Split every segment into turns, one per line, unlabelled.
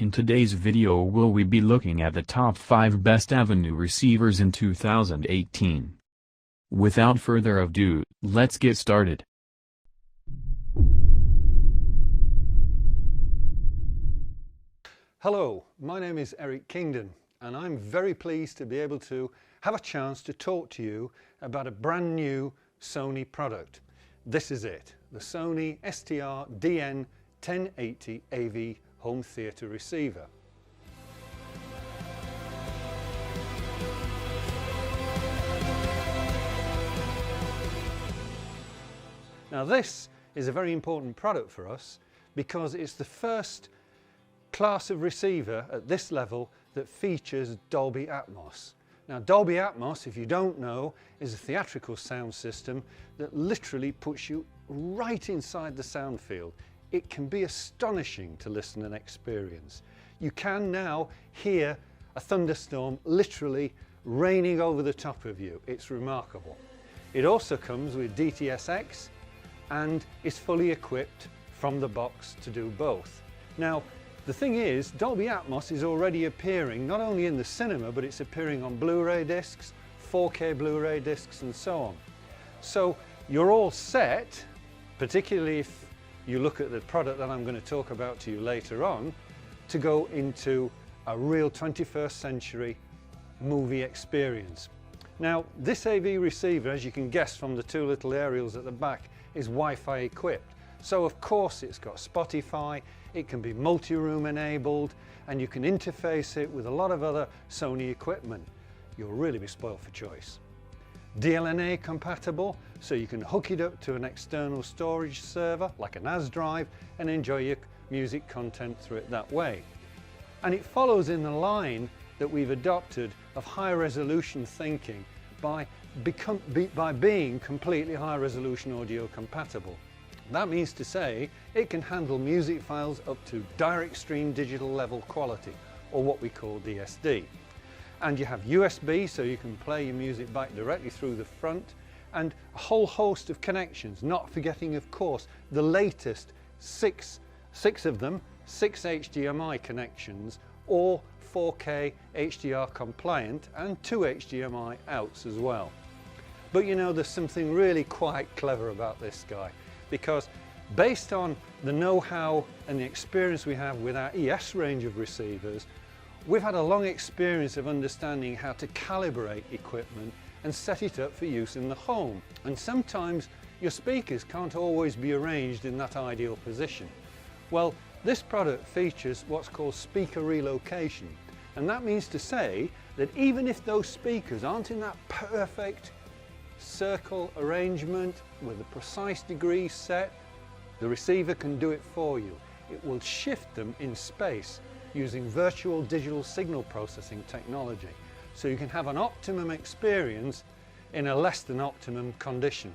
In today's video we'll be looking at the top 5 best Avenue receivers in 2018. Without further ado, let's get started.
Hello, my name is Eric Kingdon and I'm very pleased to be able to have a chance to talk to you about a brand new Sony product. This is it, the Sony STR DN1080 AV home theatre receiver. Now this is a very important product for us because it's the first class of receiver at this level that features Dolby Atmos. Now Dolby Atmos, if you don't know, is a theatrical sound system that literally puts you right inside the sound field. It can be astonishing to listen and experience. You can now hear a thunderstorm literally raining over the top of you. It's remarkable. It also comes with DTS:X and is fully equipped from the box to do both. Now the thing is, Dolby Atmos is already appearing not only in the cinema, but it's appearing on Blu-ray discs, 4K Blu-ray discs and so on. So you're all set, particularly if you look at the product that I'm going to talk about to you later on, to go into a real 21st century movie experience. Now this AV receiver, as you can guess from the two little aerials at the back, is Wi-Fi equipped. So of course it's got Spotify, it can be multi-room enabled, and you can interface it with a lot of other Sony equipment. You'll really be spoiled for choice. DLNA compatible, so you can hook it up to an external storage server like a NAS drive and enjoy your music content through it that way. And it follows in the line that we've adopted of high resolution thinking by being completely high resolution audio compatible. That means to say it can handle music files up to direct stream digital level quality, or what we call DSD. And you have USB, so you can play your music back directly through the front, and a whole host of connections, not forgetting of course the latest six of them, 6 HDMI connections, all 4K HDR compliant, and 2 HDMI outs as well. But you know, there's something really quite clever about this guy, because based on the know-how and the experience we have with our ES range of receivers, we've had a long experience of understanding how to calibrate equipment and set it up for use in the home. And sometimes your speakers can't always be arranged in that ideal position. Well, this product features what's called speaker relocation. And that means to say that even if those speakers aren't in that perfect circle arrangement with a precise degree set, the receiver can do it for you. It will shift them in space using virtual digital signal processing technology, so you can have an optimum experience in a less than optimum condition.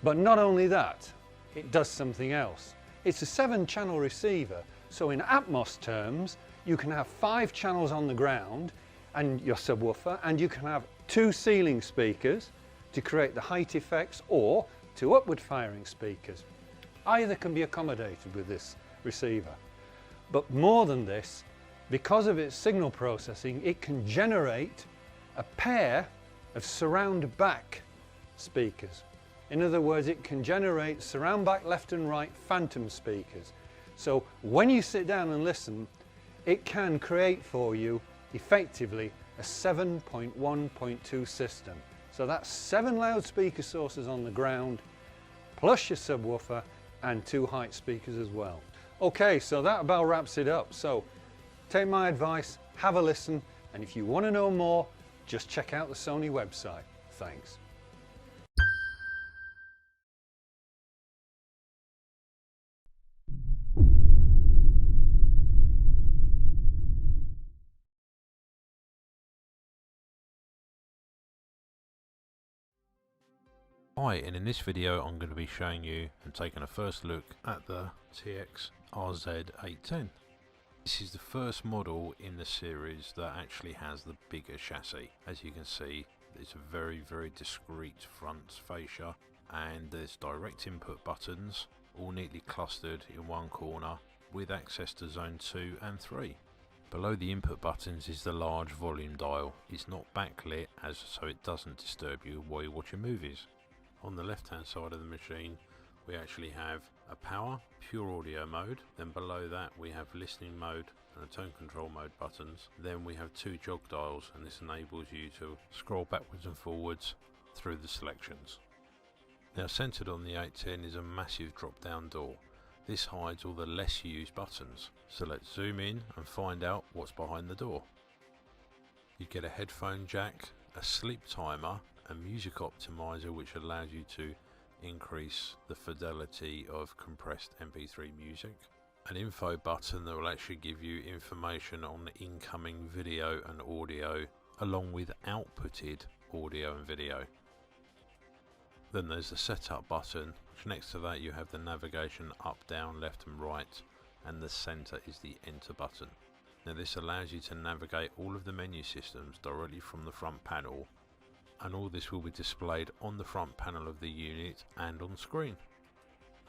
But not only that, it does something else. It's a 7-channel receiver, so in Atmos terms you can have 5 channels on the ground and your subwoofer, and you can have 2 ceiling speakers to create the height effects, or 2 upward firing speakers. Either can be accommodated with this receiver. But more than this, because of its signal processing, it can generate a pair of surround back speakers. In other words, it can generate surround back left and right phantom speakers. So when you sit down and listen, it can create for you effectively a 7.1.2 system. So that's 7 loudspeaker sources on the ground, plus your subwoofer and 2 height speakers as well. Okay, so that about wraps it up. So take my advice, have a listen, and if you want to know more, just check out the Sony website. Thanks.
Hi, and in this video I'm going to be showing you and taking a first look at the TX-RZ810. This is the first model in the series that actually has the bigger chassis. As you can see, it's a very discreet front fascia, and there's direct input buttons all neatly clustered in one corner with access to zone 2 and 3. Below the input buttons is the large volume dial. It's not backlit so it doesn't disturb you while you're watching movies. On the left hand side of the machine we actually have a power, pure audio mode, then below that we have listening mode and a tone control mode buttons. Then we have 2 jog dials, and this enables you to scroll backwards and forwards through the selections. Now centered on the 810 is a massive drop down door. This hides all the less used buttons, so let's zoom in and find out what's behind the door. You get a headphone jack, a sleep timer, a music optimizer which allows you to increase the fidelity of compressed MP3 music, an info button that will actually give you information on the incoming video and audio along with outputted audio and video. Then there's the setup button, which next to that you have the navigation up, down, left and right, and the center is the enter button. Now this allows you to navigate all of the menu systems directly from the front panel, and all this will be displayed on the front panel of the unit and on screen.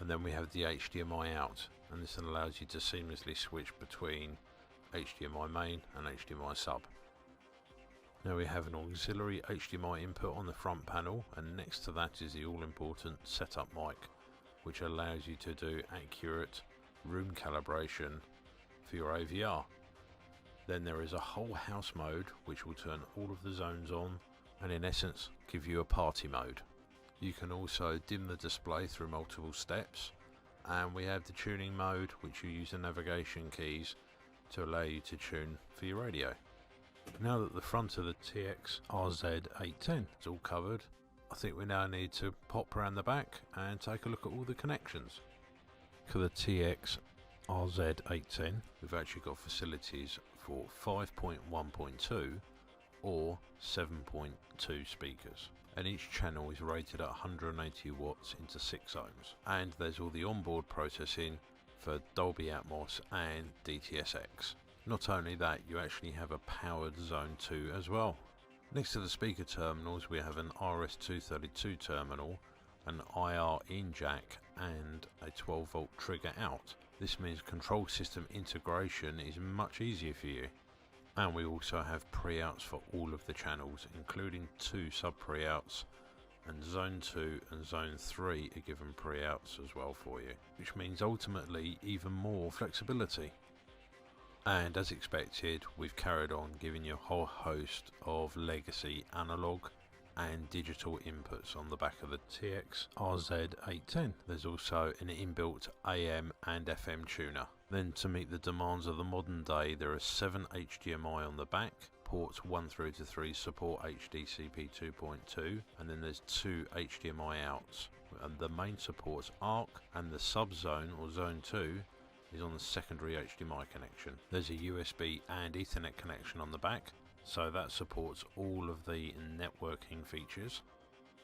And then we have the HDMI out, and this allows you to seamlessly switch between HDMI main and HDMI sub. Now we have an auxiliary HDMI input on the front panel, and next to that is the all-important setup mic, which allows you to do accurate room calibration for your AVR. Then there is a whole house mode which will turn all of the zones on and in essence give you a party mode. You can also dim the display through multiple steps, and we have the tuning mode which you use the navigation keys to allow you to tune for your radio. Now that the front of the TX-RZ810 is all covered, I think we now need to pop around the back and take a look at all the connections. For the TX-RZ810 we've actually got facilities for 5.1.2 or 7.2 speakers, and each channel is rated at 180 watts into 6 ohms, and there's all the onboard processing for Dolby Atmos and DTS:X. Not only that, you actually have a powered Zone 2 as well. Next to the speaker terminals we have an RS-232 terminal, an IR in jack and a 12 volt trigger out. This means control system integration is much easier for you. And we also have pre-outs for all of the channels, including 2 sub pre-outs, and Zone 2 and Zone 3 are given pre-outs as well for you, which means ultimately even more flexibility. And as expected, we've carried on giving you a whole host of legacy analog and digital inputs on the back of the TX-RZ810. There's also an inbuilt AM and FM tuner. Then to meet the demands of the modern day, there are 7 HDMI on the back. Ports 1 through to 3 support HDCP 2.2, and then there's 2 HDMI outs. And the main supports ARC, and the sub-zone or Zone 2 is on the secondary HDMI connection. There's a USB and Ethernet connection on the back, so that supports all of the networking features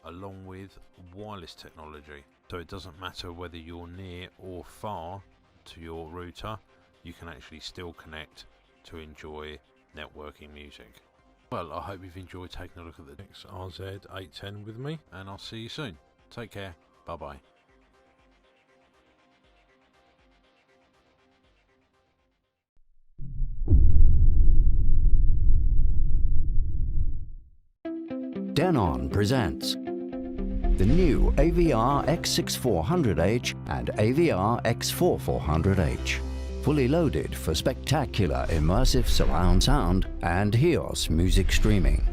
along with wireless technology. So it doesn't matter whether you're near or far to your router, you can actually still connect to enjoy networking music. Well, I hope you've enjoyed taking a look at the TX-RZ810 with me, and I'll see you soon. Take care, bye bye.
Denon presents the new AVR-X6400H and AVR-X4400H, fully loaded for spectacular immersive surround sound and HEOS music streaming.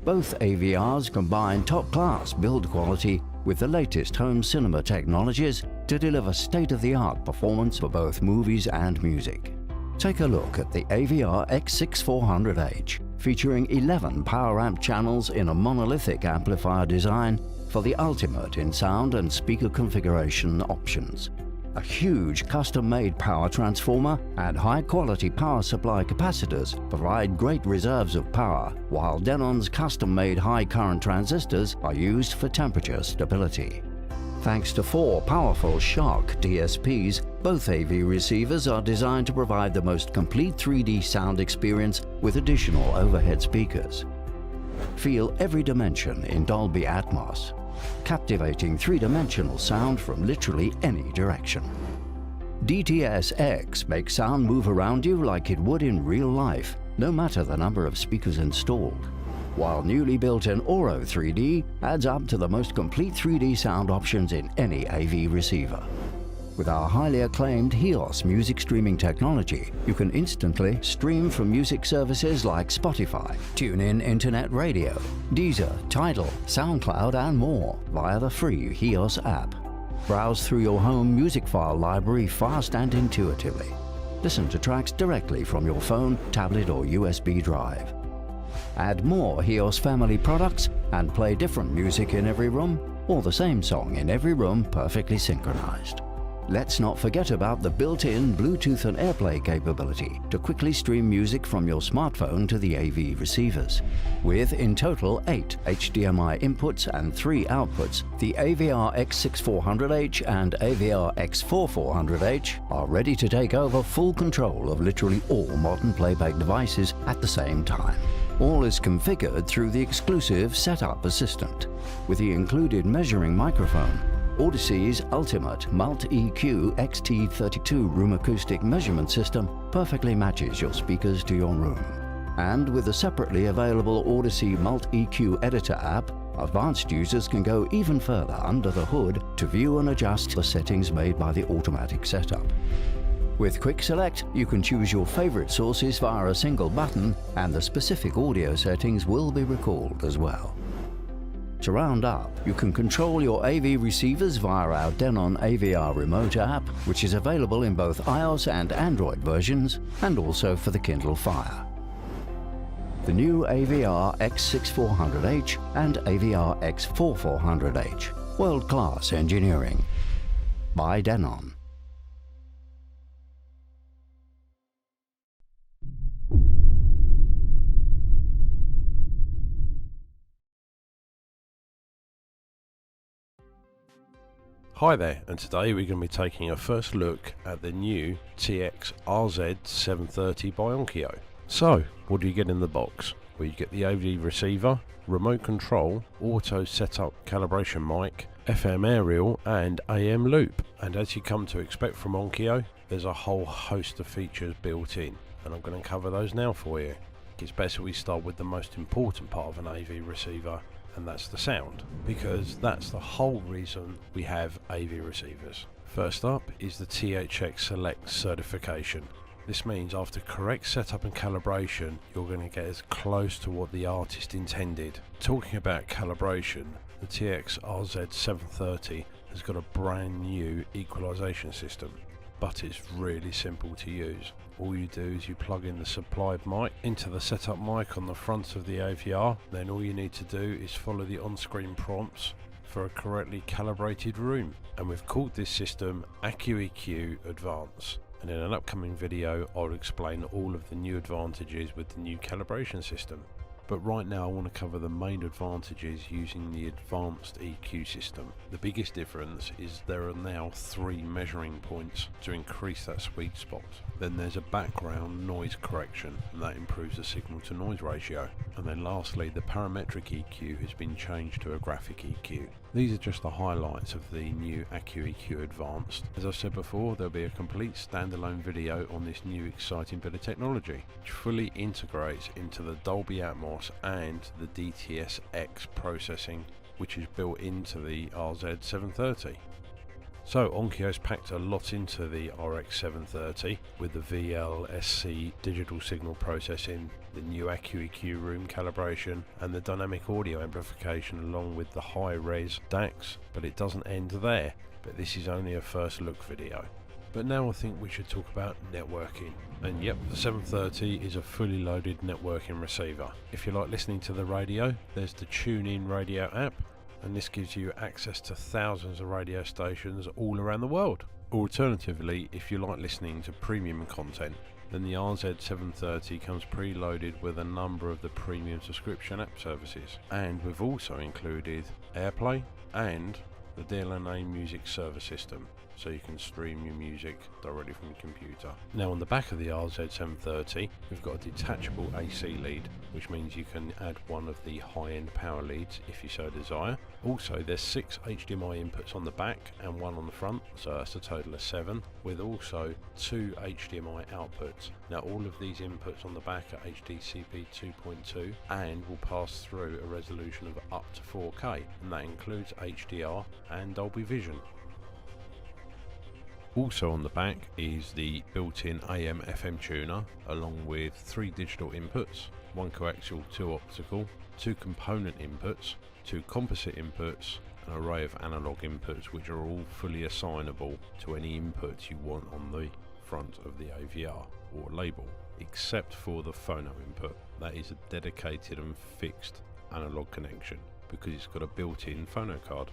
Both AVRs combine top-class build quality with the latest home cinema technologies to deliver state-of-the-art performance for both movies and music. Take a look at the AVR-X6400H, featuring 11 power amp channels in a monolithic amplifier design for the ultimate in sound and speaker configuration options. A huge custom-made power transformer and high-quality power supply capacitors provide great reserves of power, while Denon's custom-made high-current transistors are used for temperature stability. Thanks to 4 powerful Shark DSPs, both AV receivers are designed to provide the most complete 3D sound experience with additional overhead speakers. Feel every dimension in Dolby Atmos, captivating 3-dimensional sound from literally any direction. DTS-X makes sound move around you like it would in real life, no matter the number of speakers installed, while newly built-in Auro 3D adds up to the most complete 3D sound options in any AV receiver. With our highly acclaimed HEOS music streaming technology, you can instantly stream from music services like Spotify, TuneIn Internet Radio, Deezer, Tidal, SoundCloud and more via the free HEOS app. Browse through your home music file library fast and intuitively. Listen to tracks directly from your phone, tablet or USB drive. Add more HEOS family products and play different music in every room, or the same song in every room perfectly synchronized. Let's not forget about the built-in Bluetooth and AirPlay capability to quickly stream music from your smartphone to the AV receivers. With in total 8 HDMI inputs and 3 outputs, the AVR-X6400H and AVR-X4400H are ready to take over full control of literally all modern playback devices at the same time. All is configured through the exclusive Setup Assistant. With the included measuring microphone, Audyssey's Ultimate Mult-EQ XT32 room acoustic measurement system perfectly matches your speakers to your room. And with the separately available Audyssey Mult-EQ Editor app, advanced users can go even further under the hood to view and adjust the settings made by the automatic setup. With Quick Select, you can choose your favorite sources via a single button, and the specific audio settings will be recalled as well. To round up, you can control your AV receivers via our Denon AVR remote app, which is available in both iOS and Android versions, and also for the Kindle Fire. The new AVR-X6400H and AVR-X4400H. World-class engineering. By Denon.
Hi there, and today we're going to be taking a first look at the new TX-RZ730 by Onkyo. So, what do you get in the box? Well, you get the AV receiver, remote control, auto setup calibration mic, FM aerial and AM loop. And as you come to expect from Onkyo, there's a whole host of features built in, and I'm going to cover those now for you. It's best we start with the most important part of an AV receiver, and that's the sound, because that's the whole reason we have AV receivers. First up is the THX Select certification. This means after correct setup and calibration, you're going to get as close to what the artist intended. Talking about calibration, the TX-RZ730 has got a brand new equalization system, but it's really simple to use. All you do is you plug in the supplied mic into the setup mic on the front of the AVR, then all you need to do is follow the on-screen prompts for a correctly calibrated room. And we've called this system AccuEQ Advance, and in an upcoming video I'll explain all of the new advantages with the new calibration system. But right now I want to cover the main advantages using the advanced EQ system. The biggest difference is there are now 3 measuring points to increase that sweet spot. Then there's a background noise correction, and that improves the signal to noise ratio. And then lastly, the parametric EQ has been changed to a graphic EQ. These are just the highlights of the new AccuEQ Advanced. As I've said before, there'll be a complete standalone video on this new exciting bit of technology, which fully integrates into the Dolby Atmos and the DTS-X processing, which is built into the RZ730. So Onkyo's packed a lot into the RX730 with the VLSC digital signal processing, the new AccuEQ room calibration and the dynamic audio amplification, along with the high-res DACs. But it doesn't end there, but this is only a first look video. But now I think we should talk about networking. And yep, the 730 is a fully loaded networking receiver. If you like listening to the radio, there's the TuneIn radio app, and this gives you access to thousands of radio stations all around the world. Alternatively, if you like listening to premium content, then the RZ730 comes preloaded with a number of the premium subscription app services. And we've also included AirPlay and the DLNA music server system. so you can stream your music directly from your computer. Now on the back of the RZ730 we've got a detachable AC lead, which means you can add one of the high-end power leads if you so desire. Also there's 6 HDMI inputs on the back and 1 on the front, so that's a total of 7, with also 2 HDMI outputs. Now all of these inputs on the back are HDCP 2.2 and will pass through a resolution of up to 4K, and that includes HDR and Dolby Vision. Also on the back is the built-in AM/FM tuner, along with 3 digital inputs, 1 coaxial, 2 optical, 2 component inputs, 2 composite inputs, an array of analog inputs which are all fully assignable to any inputs you want on the front of the AVR or label, except for the phono input. That is a dedicated and fixed analog connection because it's got a built-in phono card.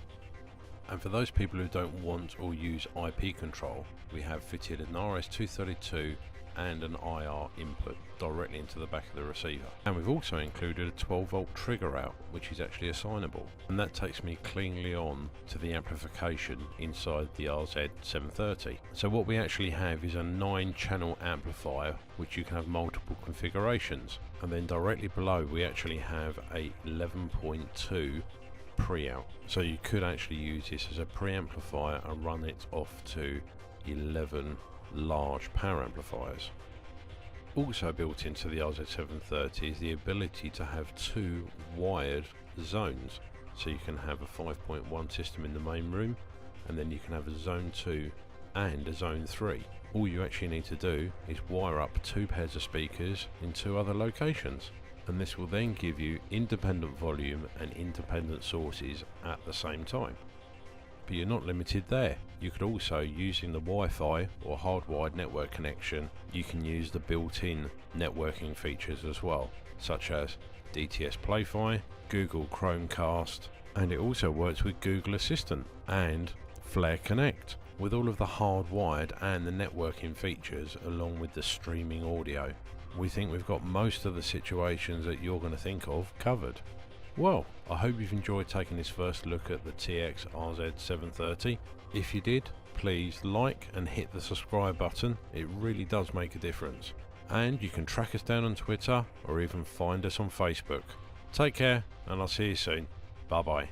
And for those people who don't want or use IP control, we have fitted an RS-232 and an IR input directly into the back of the receiver. And we've also included a 12-volt trigger out, which is actually assignable. And that takes me cleanly on to the amplification inside the RZ730. So what we actually have is a 9-channel amplifier, which you can have multiple configurations. And then directly below we actually have a 11.2 pre-out, so you could actually use this as a pre-amplifier and run it off to 11 large power amplifiers. Also built into the RZ730 is the ability to have 2 wired zones, so you can have a 5.1 system in the main room, and then you can have a zone 2 and a zone 3. All you actually need to do is wire up 2 pairs of speakers in 2 other locations, and this will then give you independent volume and independent sources at the same time. But you're not limited there. You could also, using the Wi-Fi or hardwired network connection, you can use the built-in networking features as well, such as DTS Play-Fi, Google Chromecast, and it also works with Google Assistant and Flare Connect, with all of the hardwired and the networking features along with the streaming audio. We think we've got most of the situations that you're going to think of covered. Well, I hope you've enjoyed taking this first look at the TX-RZ730. If you did, please like and hit the subscribe button. It really does make a difference. And you can track us down on Twitter or even find us on Facebook. Take care, and I'll see you soon. Bye bye.